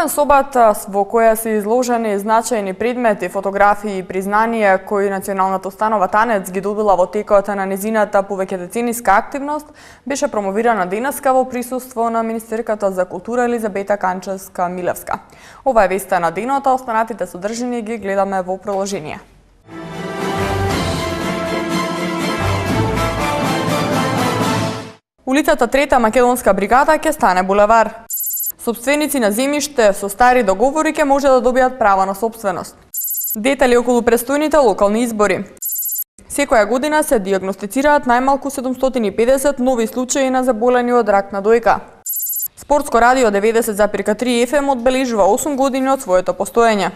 Освен собата во која се изложени значајни предмети, фотографии и признанија кои Националната установа Танец ги добила во текот на незината повеќедецениска активност, беше промовирана денеска во присуство на министерката за култура Елизабета Канчевска-Милевска. Ова е веста на денот, а останатите содржини ги гледаме во приложение. Улицата Трета Македонска бригада ќе стане булевар. Сопственици на земјиште со стари договори ќе може да добијат права на сопственост. Детали околу престојните локални избори. Секоја година се дијагностицираат најмалку 750 нови случаи на заболени од рак на дојка. Спортско радио 90,3 FM одбележува 8 години од своето постоење.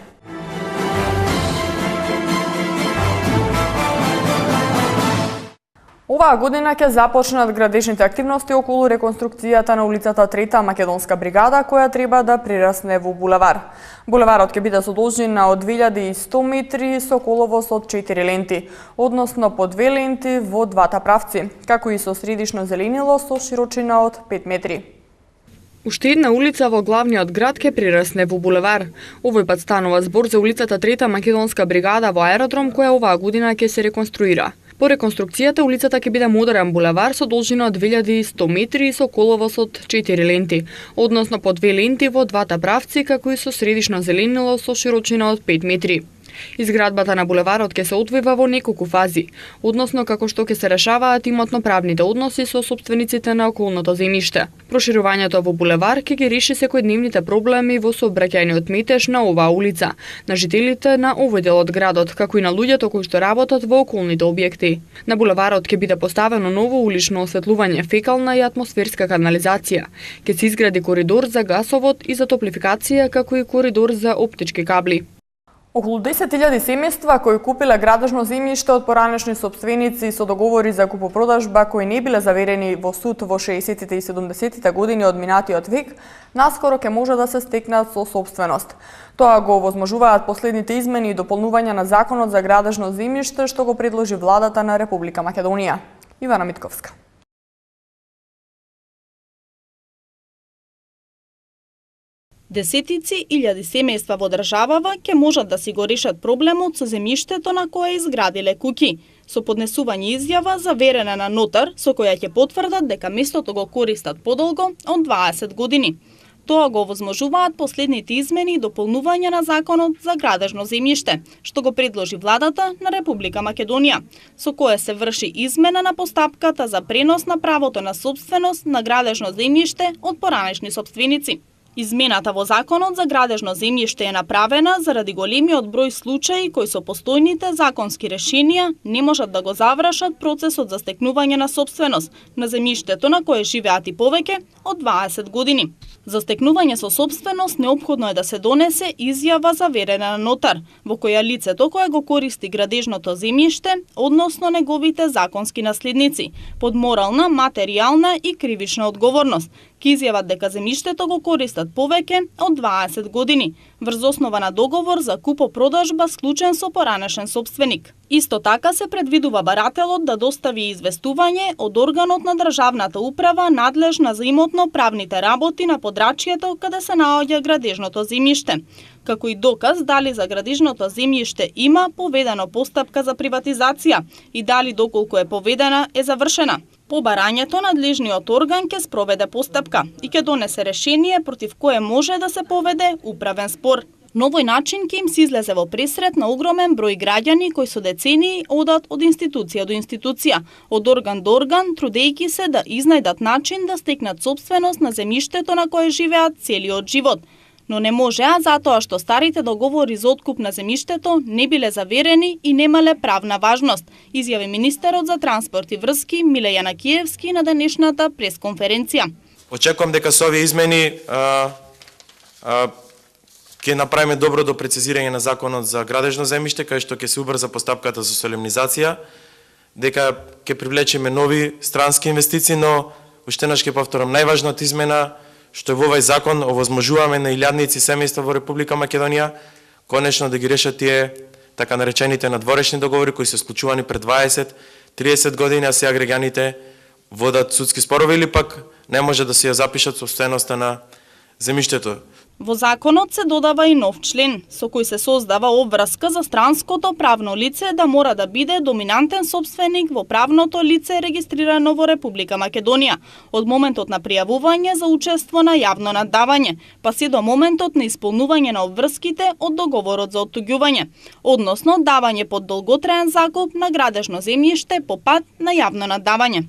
Оваа година ќе започнат градежните активности околу реконструкцијата на улицата Трета Македонска бригада, која треба да прерасне во булевар. Булеварот ќе биде со должина од 2100 метри со коловоз од 4 ленти, односно по 2 ленти во двата правци, како и со средишно зеленило со широчина од 5 метри. Уште една улица во главниот град ќе прерасне во булевар. Овој пат станува збор за улицата Трета Македонска бригада во аеродром, која оваа година ќе се реконструира. По реконструкцијата, улицата ќе биде модерен булевар со должина од 2100 метри и со коловоз од 4 ленти, односно по 2 ленти во двата правци, како и со средишно зеленило со широчина од 5 метри. Изградбата на булеварот ќе се одвива во неколку фази, односно како што ќе се решаваат имотно-правните односи со сопствениците на околното земјиште. Проширувањето во булевар ќе ги реши секојдневните проблеми во сообраќајниот метеж на оваа улица, на жителите на овој дел од градот, како и на луѓето кои што работат во околните објекти. На булеварот ќе биде поставено ново улично осветлување, фекална и атмосферска канализација. Ќе се изгради коридор за гасовод и за топлификација, како и коридор за оптички кабли. Околу 10.000 семејства кои купиле градежно земјиште од поранешни сопственици со договори за купопродажба кои не биле заверени во суд во 60-тите и 70-тите години од минатиот век, наскоро ќе може да се стекнат со сопственост. Тоа го овозможуваат последните измени и дополнувања на Законот за градежно земјиште што го предложи владата на Република Македонија. Ивана Митковска. Десетици илјади семејства во државава ќе можат да си го решат проблемот со земјиштето на кое изградиле куќи, со поднесување изјава заверена на нотар со која ќе потврдат дека местото го користат подолго од 20 години. Тоа го овозможуваат последните измени и дополнувања на Законот за градежно земјиште, што го предложи владата на Република Македонија, со кое се врши измена на постапката за пренос на правото на сопственост на градежно земјиште од поранешни сопственици. Измената во Законот за градежно земјиште е направена заради големиот број случаи кои со постојните законски решенија не можат да го завршат процесот за стекнување на сопственост на земјиштето на кое живеат и повеќе од 20 години. За стекнување со сопственост неопходно е да се донесе изјава заверена на нотар, во која лицето кое го користи градежното земјиште, односно неговите законски наследници, под морална, материјална и кривична одговорност, ќе изјават дека земјиштето го користат повеќе од 20 години, врз основа на договор за купо-продажба склучен со поранешен сопственик. Исто така се предвидува барателот да достави известување од органот на државната управа надлежна за имотно-правните работи на подрачјето каде се наоѓа градежното земјиште, како и доказ дали за градежното земјиште има поведено постапка за приватизација и дали доколку е поведена е завршена. По барањето надлежниот орган ќе спроведе постапка и ќе донесе решение против кое може да се поведе управен спор. На овој начин ќе им се излезе во пресрет на огромен број граѓани кои со децении одат од институција до институција, од орган до орган, трудејќи се да изнајдат начин да стекнат сопственост на земјиштето на кое живеат целиот живот. Но не можеа затоа што старите договори за откуп на земјиштето не биле заверени и немале правна важност, изјави министерот за транспорт и врски Миле Јанакиевски на денешната пресконференција. Очекувам дека со овие измени ќе направиме добро до прецизирање на Законот за градежно земјиште, кај што ќе се убрза постапката за солемнизација, дека ќе привлечеме нови странски инвестиции, но уште еднаш ќе повторам, најважната измена што во овој закон овозможуваме на илјадници семејства во Република Македонија конечно да ги решат тие така наречените надворешни договори кои се склучувани пред 20-30 години, а сега граѓаните водат судски спорови или пак не може да се ја запишат собственоста на земјиштето. Во законот се додава и нов член, со кој се создава обврска за странското правно лице да мора да биде доминантен сопственик во правното лице регистрирано во Република Македонија, од моментот на пријавување за учество на јавно наддавање, па се до моментот на исполнување на обврските од договорот за оттуѓување, односно давање под долготраен закуп на градежно земјиште по пат на јавно наддавање.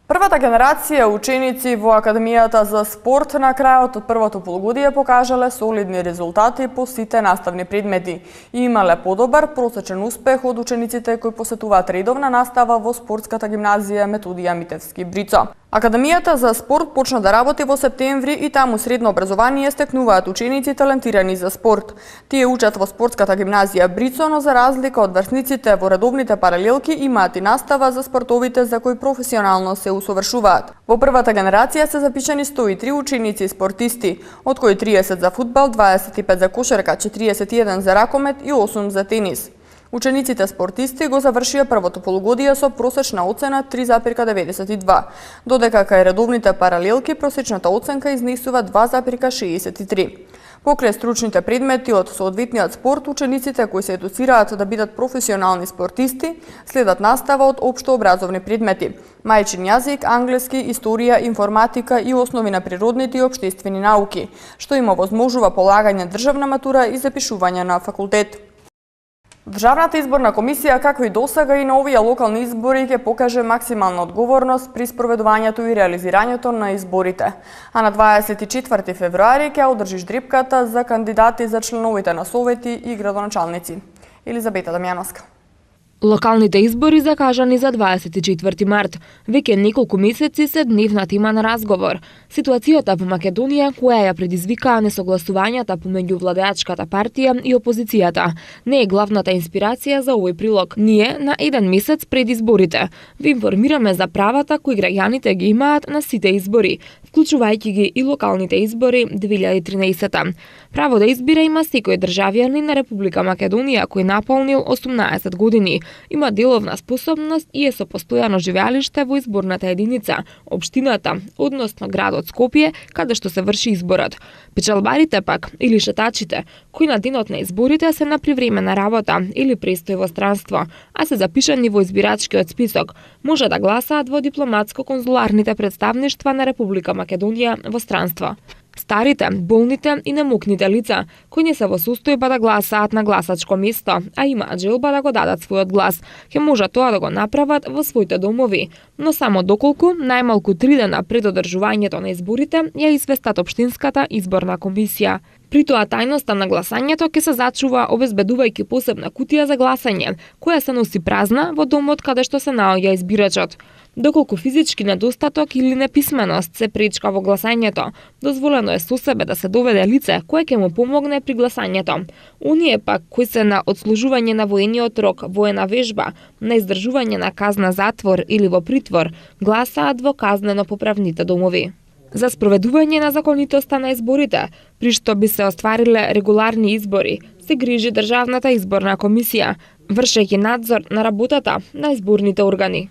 Првата генерација ученици во Академијата за спорт на крајот од првото полугодие покажале солидни резултати по сите наставни предмети и имале подобар просечен успех од учениците кои посетуваат редовна настава во спортската гимназија Методија Митевски Брицо. Академијата за спорт почна да работи во септември и таму средно образование стекнуваат ученици талентирани за спорт. Тие учат во спортската гимназија Брицо, но за разлика од врсниците во редовните паралелки имаат и настава за спортовите за кои професионално се усовршуваат. Во првата генерација се запишани 103 ученици и спортисти, од кои 30 за фудбал, 25 за кошарка, 41 за ракомет и 8 за тенис. Учениците спортисти го завршија првото полугодие со просечна оцена 3,92, додека кај редовните паралелки просечната оценка изнесува 2,63. Покрај стручните предмети од соодветниот спорт, учениците кои се едуцираат да бидат професионални спортисти следат настава од општообразовни предмети: мајчин јазик, англиски, историја, информатика и основи на природните и општествени науки, што им овозможува полагање државна матура и запишување на факултет. Државната изборна комисија, како и досега и на овие локални избори, ќе покаже максимална одговорност при спроведувањето и реализирањето на изборите. А на 24 февруари ќе одржи ждрипката за кандидати за членовите на совети и градоначалници. Елизабета Дамјановска. Локалните избори закажани за 24 март. Веќе неколку месеци се дневна тема на разговор. Ситуацијата во Македонија, која ја предизвикаа несогласувањата помеѓу владеачката партија и опозицијата, не е главната инспирација за овој прилог. Ние, на еден месец пред изборите, ви информираме за правата кои граѓаните ги имаат на сите избори, вклучувајќи ги и локалните избори 2013. Право да избира има секој државјанин на Република Македонија кој наполнил 18 години, има деловна способност и е со постојано живеалиште во изборната единица, општината, односно градот Скопје, каде што се врши изборот. Печалбарите пак, или шетачите, кои на денот на изборите се на привремена работа или престој во странство, а се запишани во избирачкиот список, може да гласаат во дипломатско-конзуларните представништва на Република Македонија во странство. Старите, болните и немокните лица, кои не се во состојба да гласаат на гласачко место, а имаат желба да го дадат својот глас, ќе можат тоа да го направат во своите домови, но само доколку најмалку 3 дена пред одржувањето на изборите ја известат општинската изборна комисија. При тоа тајноста на гласањето ќе се зачува обезбедувајќи посебна кутија за гласање, која се носи празна во домот каде што се наоѓа избирачот. Доколку физички недостаток или неписменост се пречка во гласањето, дозволено е со себе да се доведе лице кое ќе му помогне при гласањето. Оние пак кои се на одслужување на воениот рок, воена вежба, на издржување на казна затвор или во притвор, гласаат во казнено-поправните домови. За спроведување на законитоста на изборите, при што би се оствариле регуларни избори, се грижи Државната изборна комисија, вршејќи надзор на работата на изборните органи.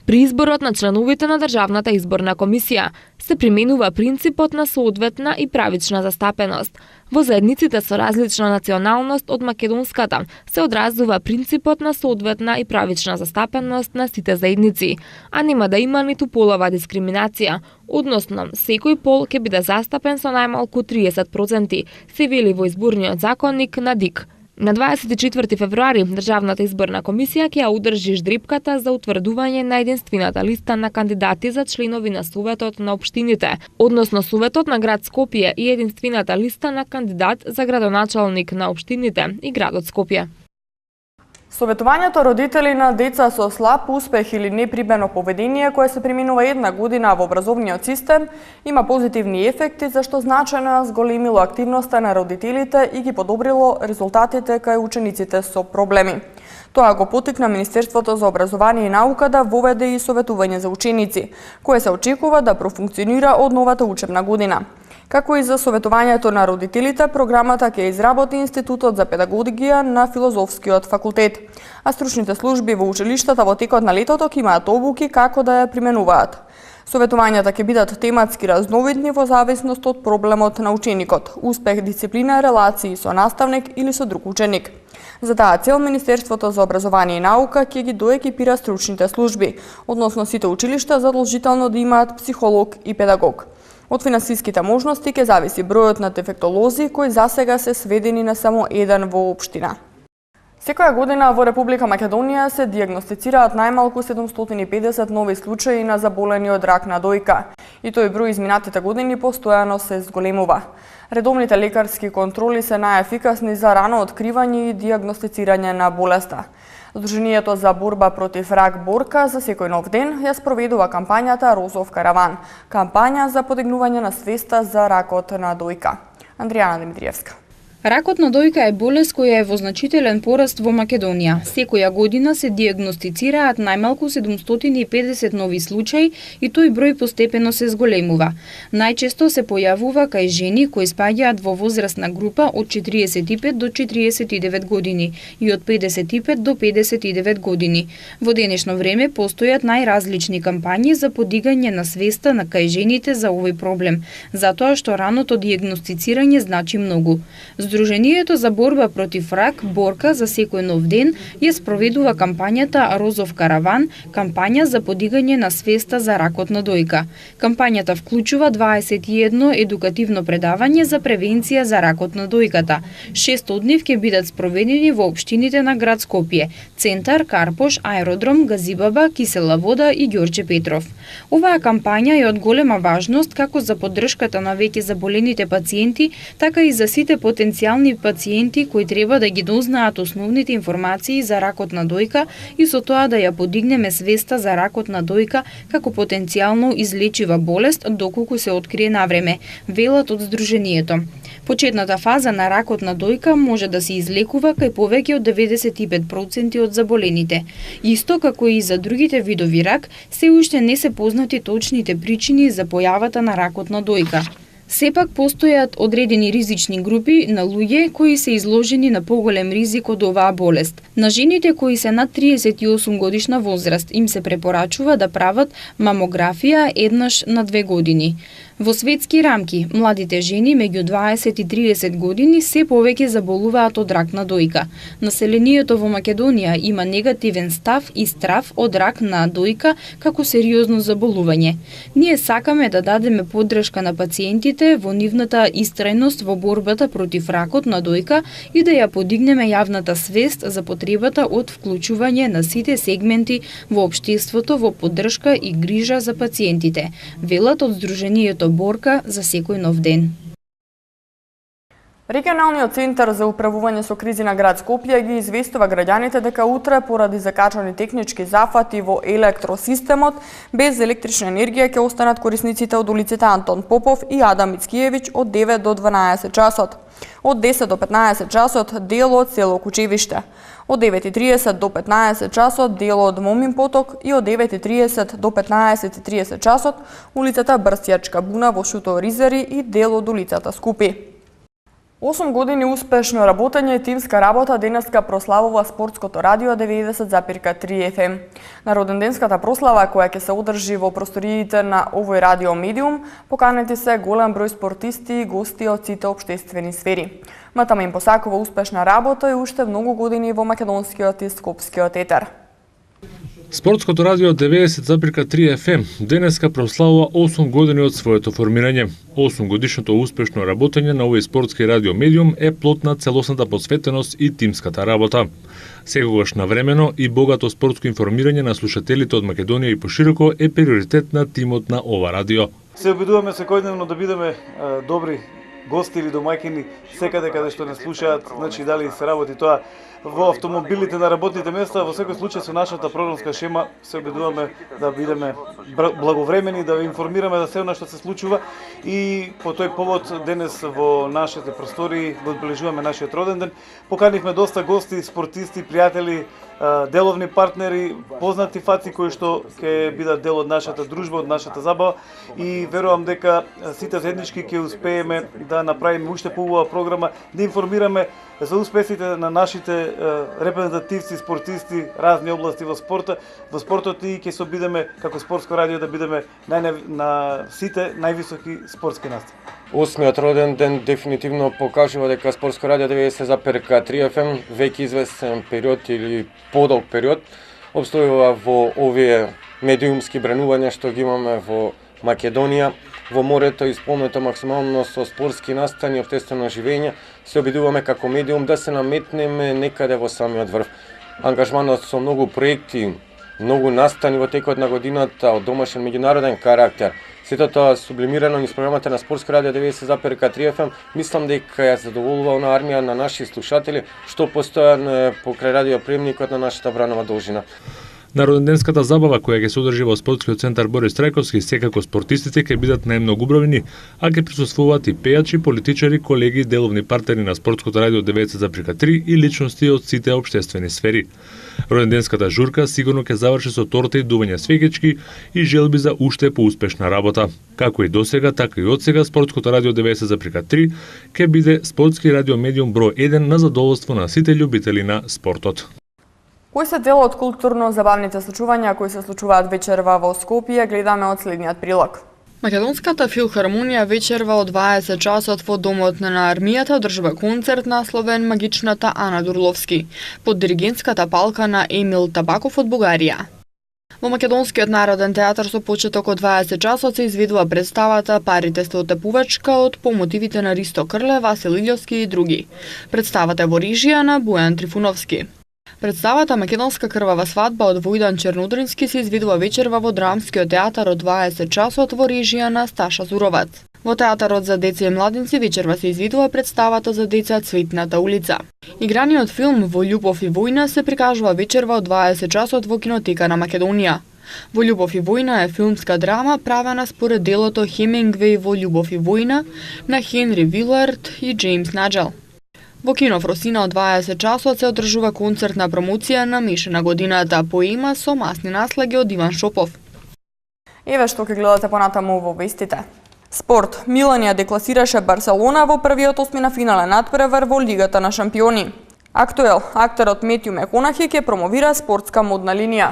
При изборот на членовите на Државната изборна комисија се применува принципот на соодветна и правична застапеност. Во заедниците со различна националност од македонската се одразува принципот на соодветна и правична застапеност на сите заедници, а нема да има ниту полова дискриминација, односно секој пол ќе биде застапен со најмалку 30%, се вели во изборниот законник на ДИК. На 24 февруари Државната изборна комисија ќе ја одржи ждрипката за утврдување на единствената листа на кандидати за членови на Советот на општините, односно Советот на град Скопје и единствената листа на кандидат за градоначалник на општините и градот Скопје. Советувањето родители на деца со слаб успех или неприбено поведение кое се применува 1 година во образовниот систем има позитивни ефекти зашто значајно зголемило активноста на родителите и ги подобрило резултатите кај учениците со проблеми. Тоа го поттикна Министерството за образование и наука да воведе и советување за ученици, кое се очекува да профункционира од новата учебна година. Како и за советувањето на родителите, програмата ќе изработи Институтот за педагогија на Филозофскиот факултет, а стручните служби во училиштата во текот на летото ќе имаат обуки како да ја применуваат. Советувањата ќе бидат тематски разновидни во зависност од проблемот на ученикот, успех, дисциплина, релации со наставник или со друг ученик. За таа цел Министерството за образование и наука ќе ги доекипира стручните служби, односно сите училишта задолжително да имаат психолог и педагог. Од финансиските можности ќе зависи бројот на дефектолози кои засега се сведени на само еден во општина. Секоја година во Република Македонија се дијагностицираат најмалку 750 нови случаи на заболени од рак на дојка, и тој број изминатите години постојано се зголемува. Редовните лекарски контроли се најефикасни за рано откривање и дијагностицирање на болеста. Сдруженијето за борба против рак Борка за секој нов ден ја спроведува кампањата Розов караван, кампања за подигнување на свеста за ракот на дојка. Андријана Димитриевска. Ракот на дојка е болест која е во значителен пораст во Македонија. Секоја година се дијагностицираат најмалку 750 нови случаи и тој број постепено се зголемува. Најчесто се појавува кај жени кои спаѓаат во возрастна група од 45 до 49 години и од 55 до 59 години. Во денешно време постојат најразлични кампањи за подигање на свеста на кај жените за овој проблем, затоа што раното дијагностицирање значи многу. Сдруженијето за борба против рак Борка за секој нов ден ја спроведува кампањата Розов караван, кампања за подигање на свеста за ракот на дојка. Кампањата вклучува 21 едукативно предавање за превенција за ракот на дојката. 6 од нив ќе бидат спроведени во општините на град Скопје: Центар, Карпош, Аеродром, Газибаба, Кисела вода и Ѓорче Петров. Оваа кампања е од голема важност како за поддршката на веќе заболените пациенти, така и за сите потенцијални пациенти кои треба да ги дознаат основните информации за ракот на дојка и со тоа да ја подигнеме свеста за ракот на дојка како потенцијално излечива болест доколку се открие навреме, велат од Сдруженијето. Почетната фаза на ракот на дојка може да се излекува кај повеќе од 95% од заболените. Исто како и за другите видови рак, се уште не се познати точните причини за појавата на ракот на дојка. Сепак постојат одредени ризични групи на луѓе кои се изложени на поголем ризик од оваа болест. На жените кои се над 38 годишна возраст им се препорачува да прават мамографија еднаш на 2 години. Во светски рамки, младите жени меѓу 20 и 30 години се повеќе заболуваат од рак на дојка. Населението во Македонија има негативен став и страв од рак на дојка како сериозно заболување. Ние сакаме да дадеме поддршка на пациентите во нивната истрајност во борбата против ракот на дојка и да ја подигнеме јавната свест за потребата од вклучување на сите сегменти во општеството во поддршка и грижа за пациентите, велат од Сдруженијето Борка за секој нов ден. Регионалниот центар за управување со кризи на град Скопје ги известува граѓаните дека утре поради закачани технички зафати во електросистемот без електрична енергија ќе останат корисниците од улиците Антон Попов и Адам Мицкиевиќ од 9 до 12 часот. Од 10 до 15 часот дел од село Кучевиште. Од 9:30 до 15 часот дел од Момин поток и од 9:30 до 15:30 часот улицата Брсјачка буна во Шуто Ризери и дел од улицата Скупи. 8 години успешно работење и тимска работа денеска прославува Спортското радио 90,3 FM. На роденденската прослава, која ќе се одржи во просториите на овој радио медиум, поканети се голем број спортисти и гости од сите општествени сфери. Матама им посакува успешна работа и уште многу години во македонскиот и скопскиот етер. Спортското радио 90,3 FM денеска прославува 8 години од своето формирање. 8 годишното успешно работење на овој спортски радио медиум е плод на целосната посветеност и тимската работа. Секогаш навремено и богато спортско информирање на слушателите од Македонија и пошироко е приоритет на тимот на ова радио. Се обидуваме секојдневно да бидеме добри гости или домаќини секаде каде што не слушаат, значи дали се работи тоа во автомобилите на работните места, во секој случај со нашата програмска шема се обидуваме да бидеме благовремени, да ве информираме за се она што се случува и по тој повод денес во нашите простори го одбележуваме нашиот роден ден. Поканивме доста гости, спортисти, пријатели, деловни партнери, познати фаци кои што ќе бидат дел од нашата дружба, од нашата забава и верувам дека сите заеднички ќе успееме да направиме уште поубава програма, да информираме за успесите на нашите репрезентативци, спортисти, разни области во спортот и ќе се обидеме како спортско радио да бидеме на сите највисоки спортски настани. 8-миот роден ден дефинитивно покажува дека Спортско радио 90,3 FM веќе известен период или подолг период обстојува во овие медиумски бренувања што ги имаме во Македонија, во морето исполнето максимално со спортски настани и општествено живење, се обидуваме како медиум да се наметнеме некаде во самиот врв. Ангажманот со многу проекти, многу настани во текот на годината од домашен меѓународен карактер. Сето тоа сублимирано низ програмата на Спортско радио 90,3 FM, мислам дека ја задоволува она армија на наши слушатели што постојано покрај радиоприемникот на нашата Бранова должина. На роденденската забава која ќе се одржи во спортскиот центар Борис Трајковски, секако спортистите ќе бидат најмногу убравени, а ќе присуствуваат и пејачи, политичари, колеги, деловни партнери на Спортското радио 90,3 и личности од сите општествени сфери. Роденденската журка сигурно ќе заврши со торта и дување свеќички и желби за уште поуспешна работа. Како и досега, така и одсега Спортското радио 90,3 ќе биде спортски радио медиум број 1 на задоволство на сите љубители на спортот. Кои се дел од културно-забавните случувања кои се случуваат вечерва во Скопје, гледаме од следниот прилог. Македонската филхармонија вечерва од 20 часот во Домот на армијата одржува концерт насловен Магичната Ана Дурловски, под диригентската палка на Емил Табаков од Бугарија. Во Македонскиот народен театар со почеток од 20 часот се изведува представата Парите сте отепувачка од по мотивите на Ристо Крле, Васил Илјовски и други. Представата е во режија на Бојан Трифуновски. Представата Македонска крвава свадба од Војдан Чернудрински се изведува вечерва во Драмскиот театар од 20 часот во режија на Сташа Зуровац. Во театарот за деца и младинци вечерва се изведува представата за деца Цветната улица. Играниот филм Во љубов и војна се прикажува вечерва од 20 часот во кинотека на Македонија. Во љубов и војна е филмска драма правена според делото Хемингвеј Во љубов и војна на Хенри Вилард и Джеймс Наджел. Во кино Фросина од 20 часот се одржува концертна промоција на Мишена годината поема со масни наслаги од Иван Шопов. Еве што ќе гледате понатаму во вестите. Спорт. Милан ја декласираше Барселона во првиот осмина финален надпревар во Лигата на шампиони. Актуел. Актерот Метју Меконахи ќе промовира спортска модна линија.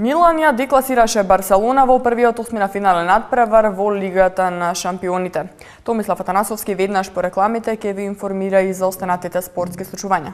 Милан ја декласираше Барселона во првиот осмина финален надпревар во Лигата на шампионите. Томислав Атанасовски веднаш по рекламите ќе ви информира и за останатите спортски случувања.